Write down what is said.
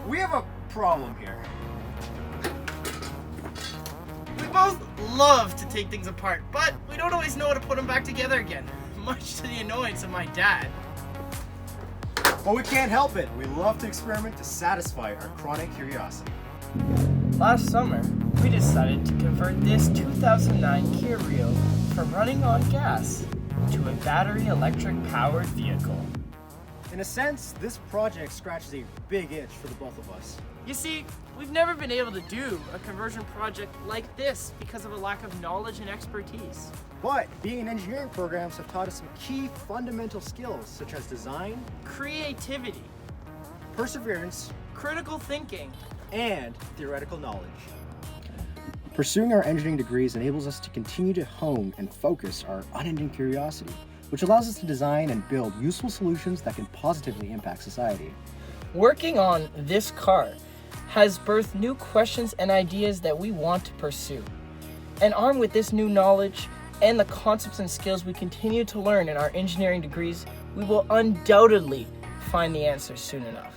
we have a problem here. We both love to take things apart, but we don't always know how to put them back together again, much to the annoyance of my dad. But we can't help it. We love to experiment to satisfy our chronic curiosity. Last summer, we decided to convert this 2009 Kia Rio from running on gas to a battery electric powered vehicle. In a sense, this project scratches a big itch for the both of us. You see, we've never been able to do a conversion project like this because of a lack of knowledge and expertise. But being in engineering programs have taught us some key fundamental skills such as design, Creativity, perseverance, critical thinking, and theoretical knowledge. Pursuing our engineering degrees enables us to continue to hone and focus our unending curiosity, which allows us to design and build useful solutions that can positively impact society. Working on this car has birthed new questions and ideas that we want to pursue. And armed with this new knowledge and the concepts and skills we continue to learn in our engineering degrees, we will undoubtedly find the answers soon enough.